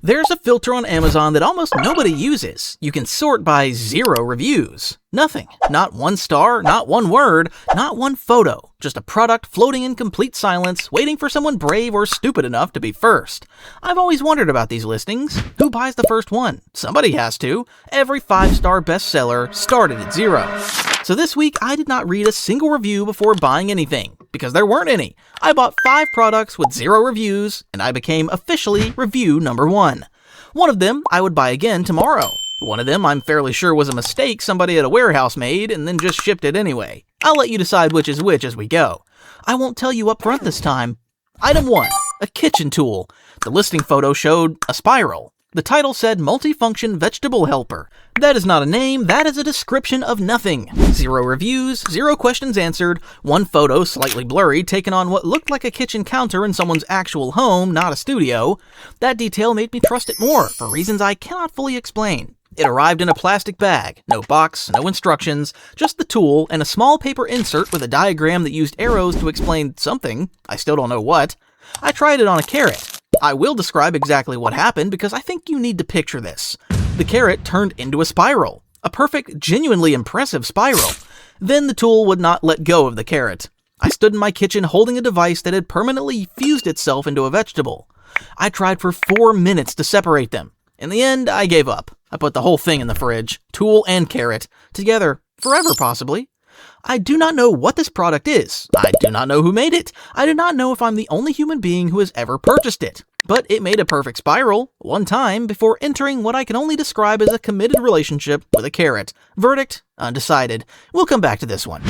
There's a filter on Amazon that almost nobody uses. You can sort by 0 reviews. Nothing. Not 1 star, not 1 word, not 1 photo. Just a product floating in complete silence, waiting for someone brave or stupid enough to be first. I've always wondered about these listings. Who buys the first one? Somebody has to. Every 5-star bestseller started at 0. So this week, I did not read a single review before buying anything, because there weren't any. I bought 5 products with 0 reviews, and I became officially review number 1. One of them I would buy again tomorrow. One of them I'm fairly sure was a mistake somebody at a warehouse made and then just shipped it anyway. I'll let you decide which is which as we go. I won't tell you up front this time. Item 1. A kitchen tool. The listing photo showed a spiral. The title said Multifunction Vegetable Helper. That is not a name, that is a description of nothing. 0 reviews, 0 questions answered, 1 photo slightly blurry taken on what looked like a kitchen counter in someone's actual home, not a studio. That detail made me trust it more, for reasons I cannot fully explain. It arrived in a plastic bag, no box, no instructions, just the tool and a small paper insert with a diagram that used arrows to explain something, I still don't know what. I tried it on a carrot. I will describe exactly what happened because I think you need to picture this. The carrot turned into a spiral. A perfect, genuinely impressive spiral. Then the tool would not let go of the carrot. I stood in my kitchen holding a device that had permanently fused itself into a vegetable. I tried for 4 minutes to separate them. In the end, I gave up. I put the whole thing in the fridge, tool and carrot, together, forever possibly. I do not know what this product is. I do not know who made it. I do not know if I'm the only human being who has ever purchased it. But it made a perfect spiral, one time, before entering what I can only describe as a committed relationship with a carrot. Verdict? Undecided. We'll come back to this one.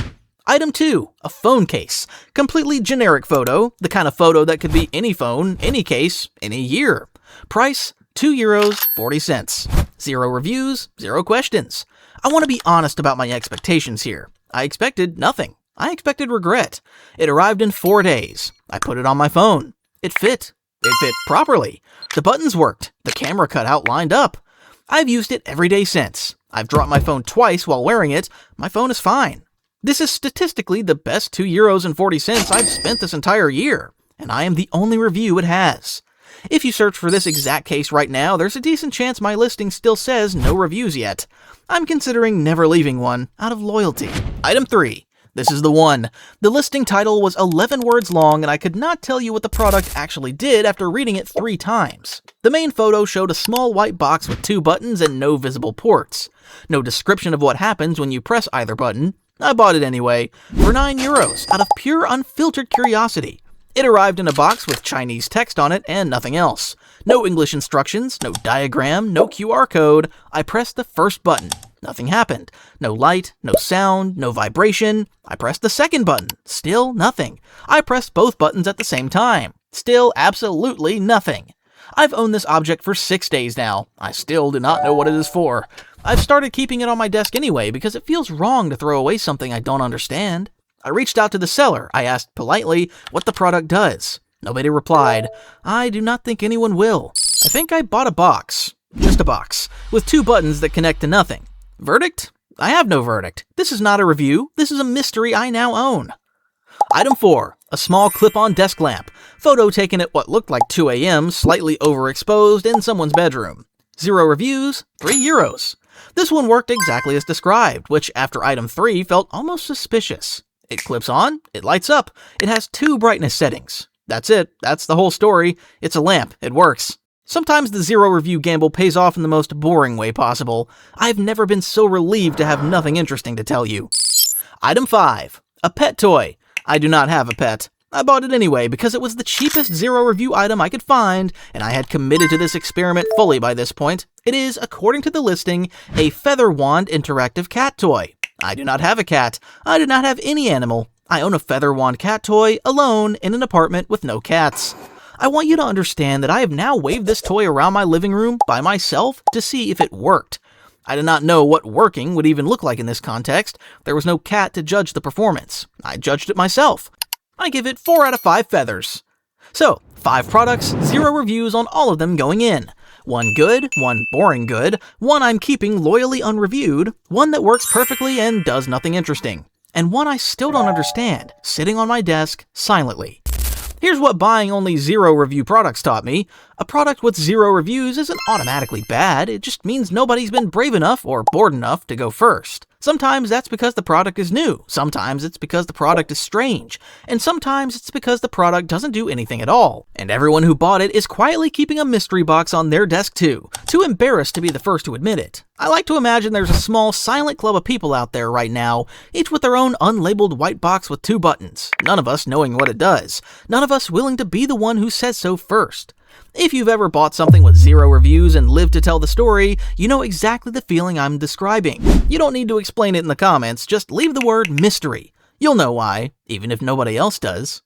Item 2. A phone case. Completely generic photo, the kind of photo that could be any phone, any case, any year. Price? €2.40. 0 reviews, 0 questions. I want to be honest about my expectations here. I expected nothing. I expected regret. It arrived in 4 days. I put it on my phone. It fit. It fit properly. The buttons worked. The camera cutout lined up. I've used it every day since. I've dropped my phone twice while wearing it. My phone is fine. This is statistically the best €2.40 I've spent this entire year, and I am the only review it has. If you search for this exact case right now, there's a decent chance my listing still says no reviews yet. I'm considering never leaving one, out of loyalty. Item 3. This is the one. The listing title was 11 words long and I could not tell you what the product actually did after reading it 3 times. The main photo showed a small white box with 2 buttons and no visible ports. No description of what happens when you press either button. I bought it anyway, for €9, out of pure unfiltered curiosity. It arrived in a box with Chinese text on it and nothing else. No English instructions, no diagram, no QR code. I pressed the first button. Nothing happened. No light, no sound, no vibration. I pressed the second button. Still nothing. I pressed both buttons at the same time. Still absolutely nothing. I've owned this object for 6 days now. I still do not know what it is for. I've started keeping it on my desk anyway because it feels wrong to throw away something I don't understand. I reached out to the seller. I asked politely what the product does. Nobody replied. I do not think anyone will. I think I bought a box. Just a box. With 2 buttons that connect to nothing. Verdict? I have no verdict. This is not a review. This is a mystery I now own. Item 4. A small clip-on desk lamp. Photo taken at what looked like 2 a.m., slightly overexposed in someone's bedroom. 0 reviews, €3. This one worked exactly as described, which after item 3 felt almost suspicious. It clips on, it lights up, it has 2 brightness settings. That's it, that's the whole story. It's a lamp, it works. Sometimes the 0 review gamble pays off in the most boring way possible. I've never been so relieved to have nothing interesting to tell you. Item 5. A pet toy. I do not have a pet. I bought it anyway because it was the cheapest 0 review item I could find, and I had committed to this experiment fully by this point. It is, according to the listing, a Feather Wand interactive cat toy. I do not have a cat. I do not have any animal. I own a Feather Wand cat toy, alone, in an apartment with no cats. I want you to understand that I have now waved this toy around my living room by myself to see if it worked. I did not know what working would even look like in this context. There was no cat to judge the performance. I judged it myself. I give it 4 out of 5 feathers. So, 5 products, 0 reviews on all of them going in. 1 good, 1 boring good, 1 I'm keeping loyally unreviewed, 1 that works perfectly and does nothing interesting, and 1 I still don't understand, sitting on my desk silently. Here's what buying only 0 review products taught me. A product with 0 reviews isn't automatically bad, it just means nobody's been brave enough or bold enough to go first. Sometimes that's because the product is new, sometimes it's because the product is strange, and sometimes it's because the product doesn't do anything at all. And everyone who bought it is quietly keeping a mystery box on their desk too embarrassed to be the first to admit it. I like to imagine there's a small silent club of people out there right now, each with their own unlabeled white box with 2 buttons, none of us knowing what it does, none of us willing to be the one who says so first. If you've ever bought something with 0 reviews and lived to tell the story, you know exactly the feeling I'm describing. You don't need to explain it in the comments, just leave the word mystery. You'll know why, even if nobody else does.